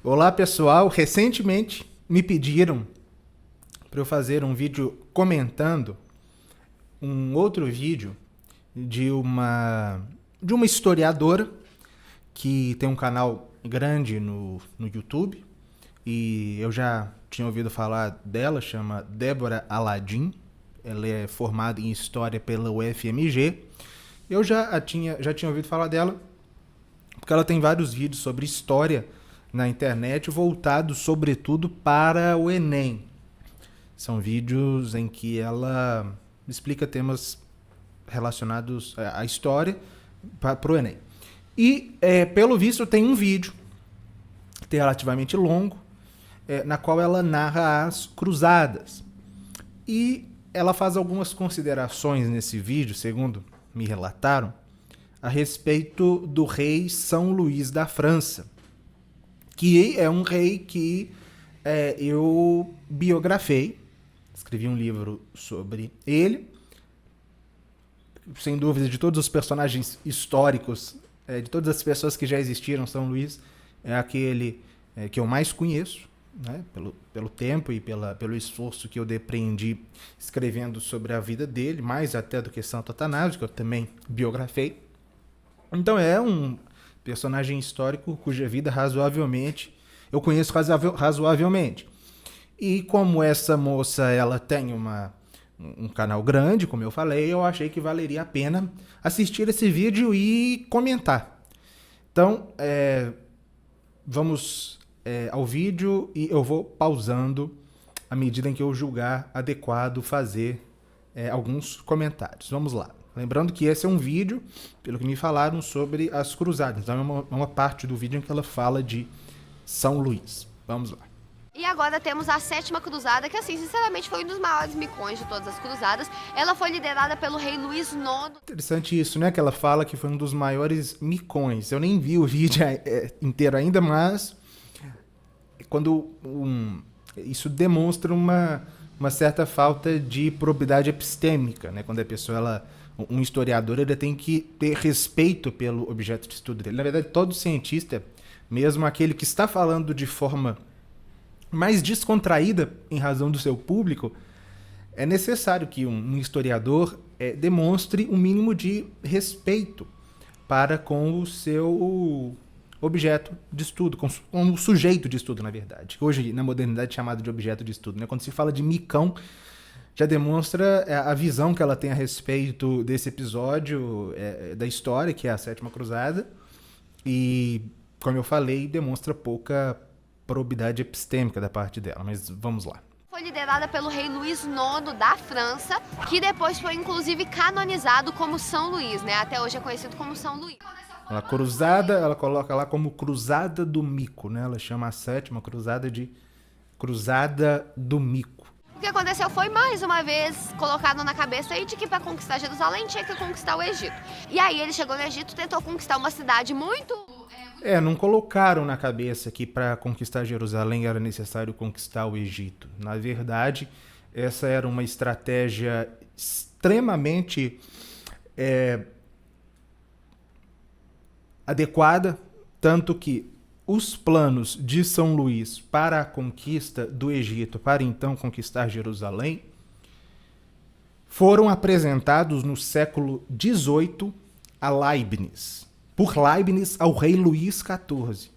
Olá pessoal, recentemente me pediram para eu fazer um vídeo comentando um outro vídeo de uma historiadora que tem um canal grande no YouTube e eu já tinha ouvido falar dela, chama Débora Aladim. Ela é formada em História pela UFMG. Eu já tinha ouvido falar dela porque ela tem vários vídeos sobre história na internet voltados sobretudo para o Enem. São vídeos em que ela explica temas relacionados à história para o Enem. E, pelo visto, tem um vídeo relativamente longo, na qual ela narra as cruzadas. E ela faz algumas considerações nesse vídeo, segundo me relataram, a respeito do rei São Luís da França, que é um rei que eu biografei, escrevi um livro sobre ele. Sem dúvida, de todos os personagens históricos, de todas as pessoas que já existiram, São Luís é aquele que eu mais conheço, né, pelo tempo e pelo esforço que eu depreendi escrevendo sobre a vida dele, mais até do que Santo Atanásio, que eu também biografei. Então é um personagem histórico cuja vida eu conheço razoavelmente. E como essa moça ela tem um canal grande, como eu falei, eu achei que valeria a pena assistir esse vídeo e comentar. Então, vamos ao vídeo e eu vou pausando à medida em que eu julgar adequado fazer alguns comentários. Vamos lá. Lembrando que esse é um vídeo, pelo que me falaram, sobre as cruzadas. Então é uma parte do vídeo em que ela fala de São Luís. Vamos lá. E agora temos a Sétima Cruzada, que assim, sinceramente foi um dos maiores micões de todas as cruzadas. Ela foi liderada pelo rei Luís IX. Interessante isso, né? Que ela fala que foi um dos maiores micões. Eu nem vi o vídeo inteiro ainda, mas isso demonstra uma certa falta de probidade epistêmica, né? Quando a pessoa, um historiador, ele tem que ter respeito pelo objeto de estudo dele. Na verdade, todo cientista, mesmo aquele que está falando de forma mais descontraída em razão do seu público, é necessário que um historiador demonstre um mínimo de respeito para com o seu objeto de estudo, com o sujeito de estudo, na verdade. Hoje, na modernidade, é chamado de objeto de estudo, né? Quando se fala de micão, já demonstra a visão que ela tem a respeito desse episódio da história, que é a Sétima Cruzada, e, como eu falei, demonstra pouca probidade epistêmica da parte dela, mas vamos lá. Foi liderada pelo rei Luís IX da França, que depois foi inclusive canonizado como São Luís, né? Até hoje é conhecido como São Luís. A cruzada, ela coloca lá como Cruzada do Mico, né? Ela chama a Sétima Cruzada de Cruzada do Mico. O que aconteceu foi, mais uma vez, colocado na cabeça aí de que para conquistar Jerusalém tinha que conquistar o Egito. E aí ele chegou no Egito, tentou conquistar uma cidade muito... Não colocaram na cabeça que para conquistar Jerusalém era necessário conquistar o Egito. Na verdade, essa era uma estratégia extremamente adequada, tanto que os planos de São Luís para a conquista do Egito, para então conquistar Jerusalém, foram apresentados no século XVIII a Leibniz, por Leibniz ao rei Luís XIV.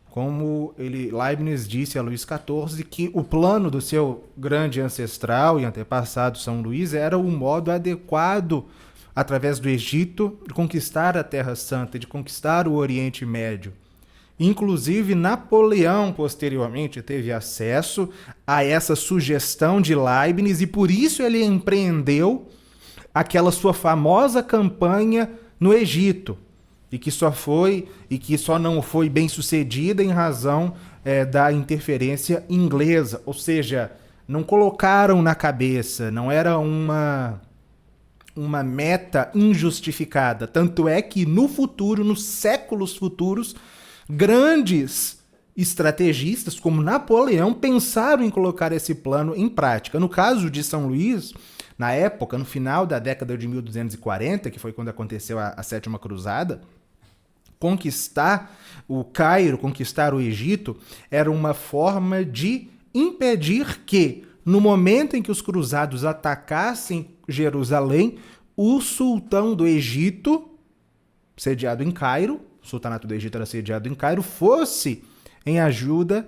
Como Leibniz disse a Luís XIV que o plano do seu grande ancestral e antepassado São Luís era o modo adequado, através do Egito, de conquistar a Terra Santa, de conquistar o Oriente Médio. Inclusive, Napoleão, posteriormente, teve acesso a essa sugestão de Leibniz e por isso ele empreendeu aquela sua famosa campanha no Egito, e que só não foi bem sucedida em razão da interferência inglesa. Ou seja, não colocaram na cabeça, não era uma meta injustificada. Tanto é que no futuro, nos séculos futuros, grandes estrategistas como Napoleão pensaram em colocar esse plano em prática. No caso de São Luís, na época, no final da década de 1240, que foi quando aconteceu a Sétima Cruzada, conquistar o Cairo, conquistar o Egito, era uma forma de impedir que, no momento em que os cruzados atacassem Jerusalém, o sultão do Egito, sediado em Cairo, o sultanato do Egito era sediado em Cairo, fosse em ajuda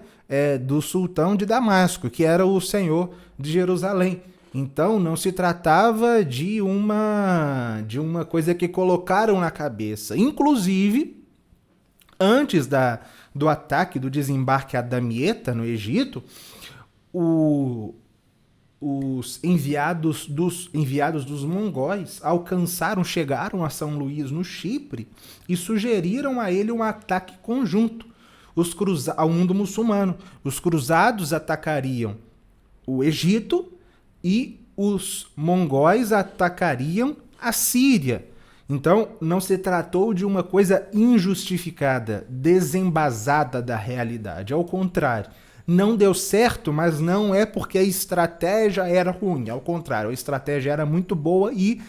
do sultão de Damasco, que era o senhor de Jerusalém. Então não se tratava de uma coisa que colocaram na cabeça. Inclusive, antes do ataque, do desembarque a Damieta, no Egito, os enviados dos mongóis chegaram a São Luís, no Chipre, e sugeriram a ele um ataque conjunto ao mundo muçulmano. Os cruzados atacariam o Egito e os mongóis atacariam a Síria. Então, não se tratou de uma coisa injustificada, desembasada da realidade. Ao contrário, não deu certo, mas não é porque a estratégia era ruim. Ao contrário, a estratégia era muito boa e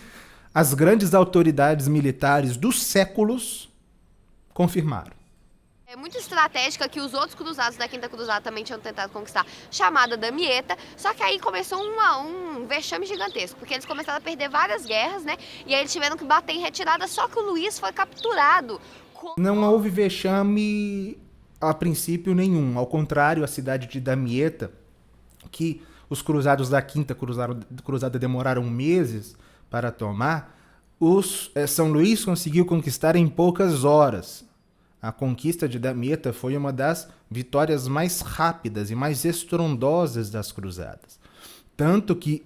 as grandes autoridades militares dos séculos confirmaram. É muito estratégica, que os outros cruzados da Quinta Cruzada também tinham tentado conquistar, chamada Damieta, só que aí começou um vexame gigantesco, porque eles começaram a perder várias guerras, né? E aí eles tiveram que bater em retirada, só que o Luís foi capturado. Não houve vexame a princípio nenhum. Ao contrário, a cidade de Damieta, que os cruzados da Quinta Cruzada demoraram meses para tomar, São Luís conseguiu conquistar em poucas horas. A conquista de Damieta foi uma das vitórias mais rápidas e mais estrondosas das cruzadas. Tanto que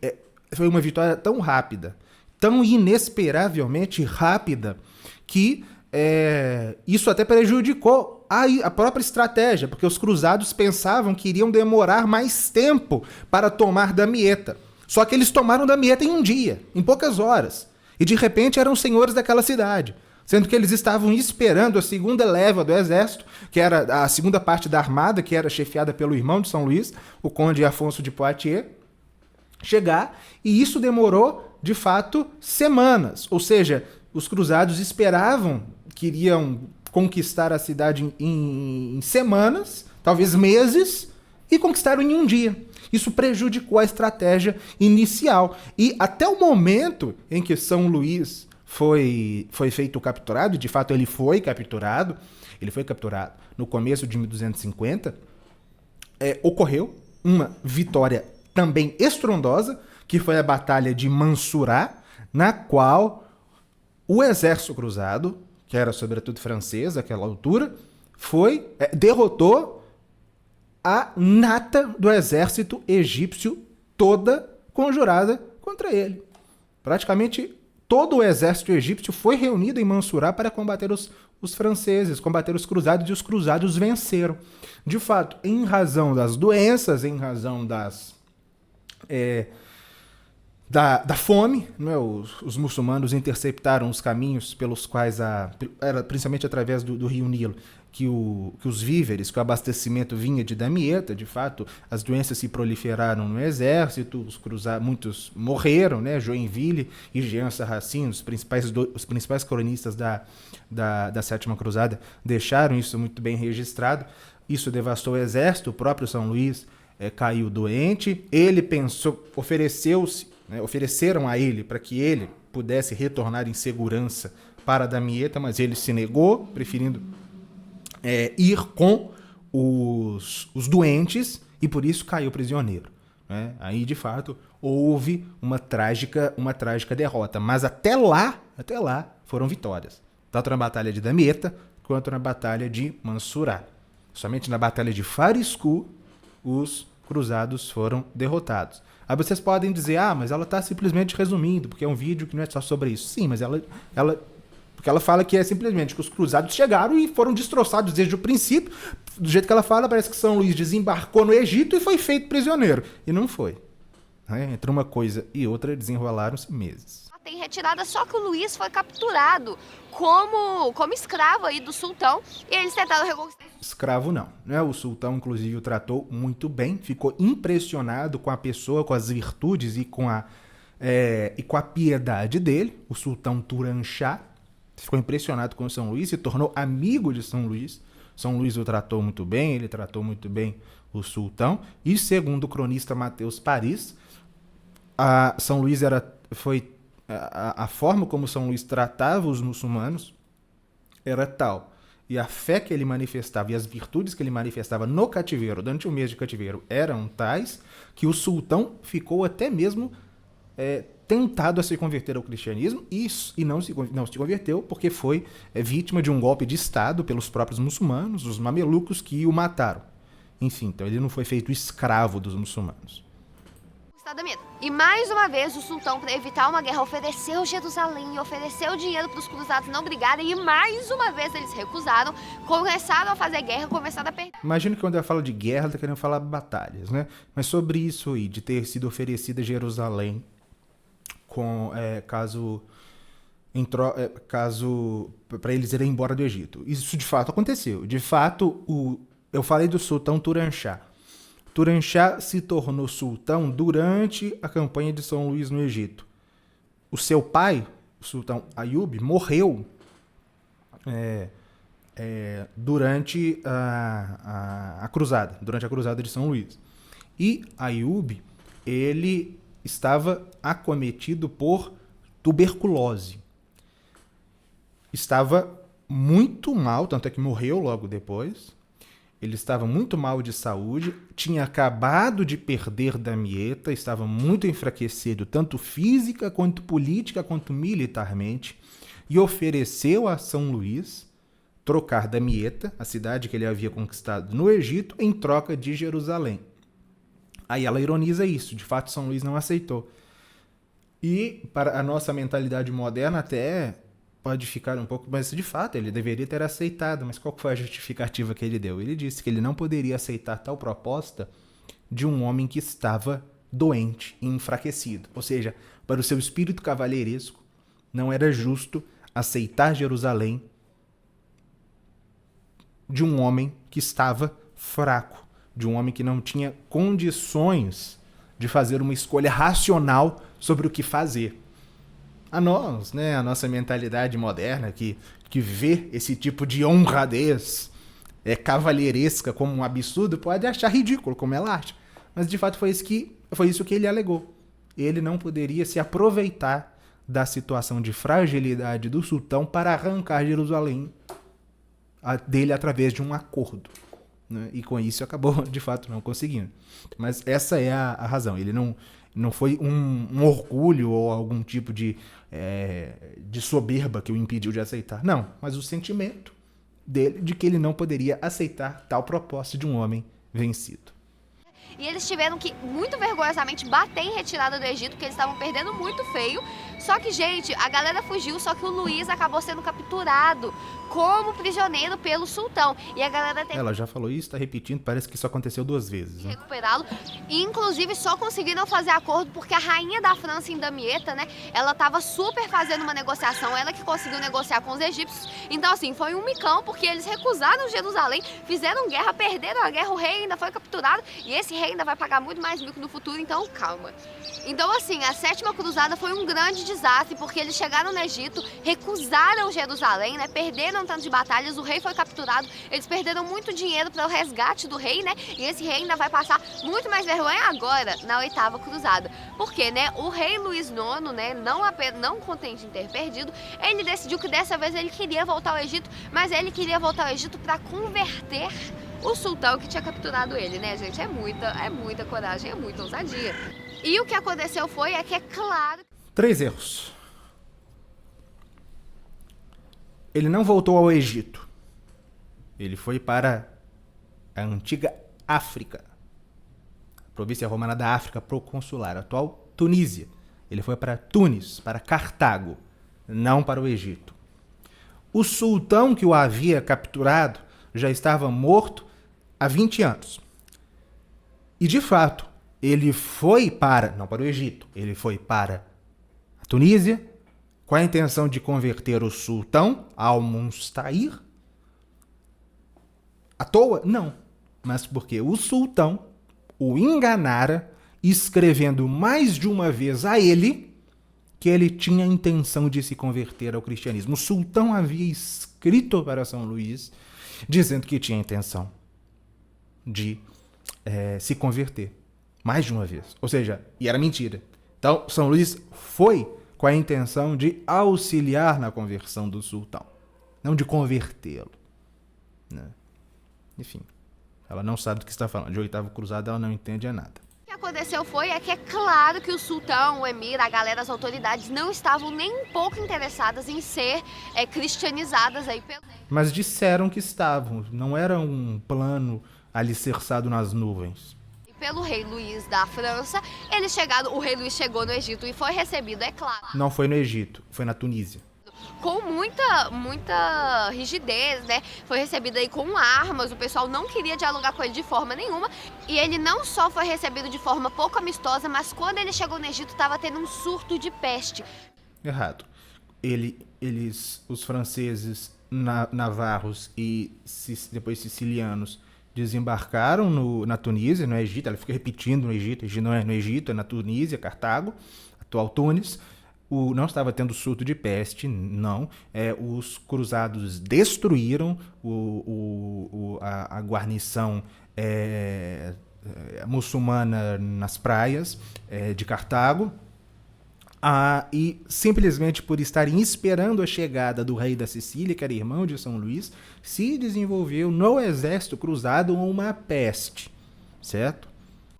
foi uma vitória tão rápida, tão inesperavelmente rápida, que isso até prejudicou a própria estratégia, porque os cruzados pensavam que iriam demorar mais tempo para tomar Damieta. Só que eles tomaram Damieta em um dia, em poucas horas. E de repente eram senhores daquela cidade. Sendo que eles estavam esperando a segunda leva do exército, que era a segunda parte da armada, que era chefiada pelo irmão de São Luís, o conde Afonso de Poitiers, chegar, e isso demorou, de fato, semanas. Ou seja, os cruzados esperavam que iriam conquistar a cidade em semanas, talvez meses, e conquistaram em um dia. Isso prejudicou a estratégia inicial. E até o momento em que São Luís foi feito capturado, e de fato ele foi capturado no começo de 1250, ocorreu uma vitória também estrondosa, que foi a Batalha de Mansurá, na qual o exército cruzado, que era sobretudo francês àquela altura, derrotou a nata do exército egípcio, toda conjurada contra ele. Praticamente todo o exército egípcio foi reunido em Mansurá para combater os franceses, combater os cruzados, e os cruzados venceram. De fato, em razão das doenças, em razão da fome, né? Os muçulmanos interceptaram os caminhos pelos quais, era principalmente através do rio Nilo, que os víveres, que o abastecimento vinha de Damieta. De fato, as doenças se proliferaram no exército, muitos morreram, né? Joinville e Jean Sarracine, os principais cronistas da Sétima Cruzada, deixaram isso muito bem registrado. Isso devastou o exército. O próprio São Luís caiu doente. Ele ofereceram a ele para que ele pudesse retornar em segurança para Damieta, mas ele se negou, preferindo ir com os doentes, e por isso caiu prisioneiro, né? Aí, de fato, houve uma trágica derrota, mas até lá foram vitórias, tanto na Batalha de Damieta quanto na Batalha de Mansurá. Somente na Batalha de Fariscu os cruzados foram derrotados. Aí vocês podem dizer, mas ela está simplesmente resumindo, porque é um vídeo que não é só sobre isso. Sim, mas porque ela fala que é simplesmente que os cruzados chegaram e foram destroçados desde o princípio. Do jeito que ela fala, parece que São Luís desembarcou no Egito e foi feito prisioneiro. E não foi. Entre uma coisa e outra, desenrolaram-se meses. Tem retirada, só que o Luís foi capturado como escravo aí do sultão, e eles tentaram reconquistar. Escravo não, né? O sultão, inclusive, o tratou muito bem, ficou impressionado com a pessoa, com as virtudes e com a piedade dele, o sultão Turan Shah, ficou impressionado com São Luís, se tornou amigo de São Luís. São Luís o tratou muito bem, ele tratou muito bem o sultão. E segundo o cronista Mateus Paris, São Luís foi a forma como São Luís tratava os muçulmanos era tal, e a fé que ele manifestava e as virtudes que ele manifestava no cativeiro, durante o mês de cativeiro, eram tais que o sultão ficou até mesmo tentado a se converter ao cristianismo e não se converteu porque foi vítima de um golpe de Estado pelos próprios muçulmanos, os mamelucos, que o mataram. Enfim, então ele não foi feito escravo dos muçulmanos. E mais uma vez o sultão, para evitar uma guerra, ofereceu Jerusalém, ofereceu dinheiro para os cruzados não brigarem, e mais uma vez eles recusaram, começaram a fazer guerra, começaram a perder. Imagino que quando ela fala de guerra, ela está querendo falar batalhas, né? Mas sobre isso aí, de ter sido oferecida Jerusalém, caso para eles irem embora do Egito. Isso de fato aconteceu. De fato, eu falei do sultão Turanshah. Turanshah se tornou sultão durante a campanha de São Luís no Egito. O seu pai, o sultão Ayub, morreu durante a cruzada, durante a cruzada de São Luís. E Ayub, ele estava acometido por tuberculose. Estava muito mal, tanto é que morreu logo depois. Ele estava muito mal de saúde, tinha acabado de perder Damieta, estava muito enfraquecido, tanto física, quanto política, quanto militarmente, e ofereceu a São Luís trocar Damieta, a cidade que ele havia conquistado no Egito, em troca de Jerusalém. Aí ela ironiza isso, de fato São Luís não aceitou. E para a nossa mentalidade moderna até pode ficar um pouco, mas de fato ele deveria ter aceitado, mas qual foi a justificativa que ele deu? Ele disse que ele não poderia aceitar tal proposta de um homem que estava doente e enfraquecido. Ou seja, para o seu espírito cavalheiresco, não era justo aceitar Jerusalém de um homem que estava fraco, de um homem que não tinha condições de fazer uma escolha racional sobre o que fazer. A nossa mentalidade moderna que vê esse tipo de honradez cavalheiresca como um absurdo, pode achar ridículo, como ela acha. Mas de fato foi isso que ele alegou. Ele não poderia se aproveitar da situação de fragilidade do sultão para arrancar Jerusalém dele através de um acordo. Né? E com isso acabou, de fato, não conseguindo. Mas essa é a razão. Ele não foi um orgulho ou algum tipo de soberba que o impediu de aceitar. Não, mas o sentimento dele de que ele não poderia aceitar tal proposta de um homem vencido. E eles tiveram que, muito vergonhosamente, bater em retirada do Egito, porque eles estavam perdendo muito feio. Só que, gente, a galera fugiu, só que o Luís acabou sendo capturado como prisioneiro pelo sultão. E a galera teve... Ela já falou isso, tá repetindo, parece que isso aconteceu 2 vezes. Né? Recuperá-lo. E, inclusive, só conseguiram fazer acordo porque a rainha da França, em Damieta, né, ela tava super fazendo uma negociação, ela que conseguiu negociar com os egípcios. Então, assim, foi um micão, porque eles recusaram Jerusalém, fizeram guerra, perderam a guerra, o rei ainda foi capturado, e esse rei ainda vai pagar muito mais mico no futuro, então calma. Então, assim, a 7ª cruzada foi um grande desastre, porque eles chegaram no Egito, recusaram Jerusalém, né, perderam tanto de batalhas, o rei foi capturado, eles perderam muito dinheiro para o resgate do rei, né, e esse rei ainda vai passar muito mais vergonha agora, na 8ª cruzada. Porque, né, o rei Luís IX, né, não contente em ter perdido, ele decidiu que dessa vez ele queria voltar ao Egito, mas ele queria voltar ao Egito para converter o sultão que tinha capturado ele, né, gente? É muita coragem, é muita ousadia. E o que aconteceu que é claro... 3 erros. Ele não voltou ao Egito. Ele foi para a antiga África. A província romana da África proconsular, a atual Tunísia. Ele foi para Tunis, para Cartago, não para o Egito. O sultão que o havia capturado já estava morto há 20 anos. E, de fato, ele foi não para o Egito, ele foi para a Tunísia, com a intenção de converter o sultão Al-Mustair. À toa? Não. Mas porque o sultão o enganara, escrevendo mais de uma vez a ele, que ele tinha a intenção de se converter ao cristianismo. O sultão havia escrito para São Luís dizendo que tinha a intenção de se converter mais de uma vez. Ou seja, e era mentira. Então, São Luís foi com a intenção de auxiliar na conversão do sultão, não de convertê-lo, né? Enfim, ela não sabe do que está falando. De oitavo cruzado, ela não entende nada. O que aconteceu que é claro que o sultão, o emir, a galera, as autoridades não estavam nem um pouco interessadas em ser cristianizadas aí pelo... Mas disseram que estavam. Não era um plano alicerçado nas nuvens. Pelo rei Luís da França, o rei Luís chegou no Egito e foi recebido, é claro. Não foi no Egito, foi na Tunísia. Com muita rigidez, né? Foi recebido aí com armas, o pessoal não queria dialogar com ele de forma nenhuma. E ele não só foi recebido de forma pouco amistosa, mas quando ele chegou no Egito estava tendo um surto de peste. Errado. Os franceses, navarros e depois sicilianos, desembarcaram na Tunísia, no Egito. Ela fica repetindo no Egito. Não é no Egito, é na Tunísia, Cartago, atual Tunis. Não estava tendo surto de peste, não. Os cruzados destruíram a guarnição muçulmana nas praias de Cartago. E simplesmente por estarem esperando a chegada do rei da Sicília, que era irmão de São Luís, se desenvolveu no exército cruzado uma peste, certo?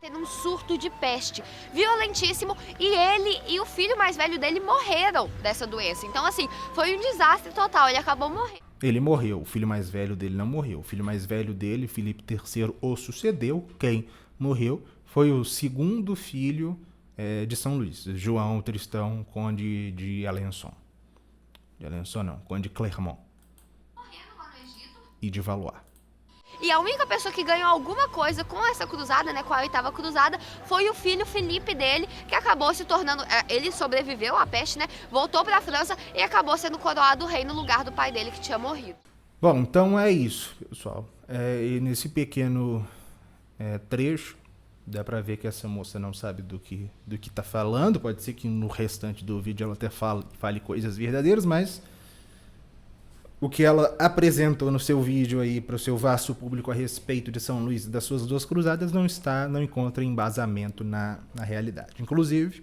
Tendo um surto de peste violentíssimo, e ele e o filho mais velho dele morreram dessa doença. Então, assim, foi um desastre total, ele acabou morrendo. Ele morreu, o filho mais velho dele não morreu. O filho mais velho dele, Filipe III, o sucedeu. Quem morreu foi o segundo filho de São Luís, João Tristão, conde de Alençon. De Alençon não, conde de Clermont. Morrendo lá no Egito. E de Valois. E a única pessoa que ganhou alguma coisa com essa cruzada, né, com a oitava cruzada, foi o filho Felipe dele, que acabou se tornando... Ele sobreviveu à peste, né? Voltou para a França e acabou sendo coroado rei no lugar do pai dele, que tinha morrido. Bom, então é isso, pessoal. E nesse pequeno trecho, dá para ver que essa moça não sabe do que tá falando. Pode ser que no restante do vídeo ela até fale coisas verdadeiras, mas... o que ela apresentou no seu vídeo aí para o seu vasto público a respeito de São Luís e das suas duas cruzadas não encontra embasamento na realidade. Inclusive,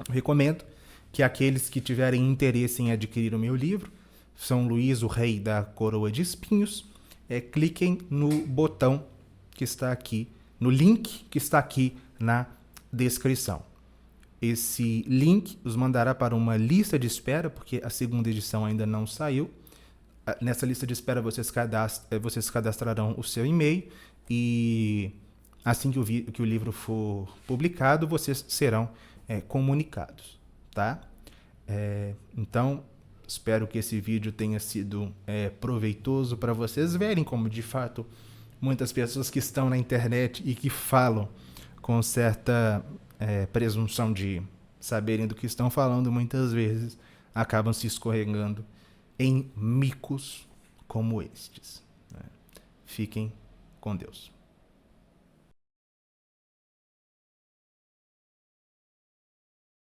eu recomendo que aqueles que tiverem interesse em adquirir o meu livro, São Luís, o Rei da Coroa de Espinhos, cliquem no botão que está aqui, no link que está aqui na descrição. Esse link os mandará para uma lista de espera, porque a segunda edição ainda não saiu. Nessa lista de espera vocês cadastrarão o seu e-mail e assim que o livro for publicado, vocês serão comunicados, tá? Então, espero que esse vídeo tenha sido proveitoso para vocês verem como, de fato, muitas pessoas que estão na internet e que falam com certa presunção de saberem do que estão falando, muitas vezes acabam se escorregando em micos como estes. Fiquem com Deus.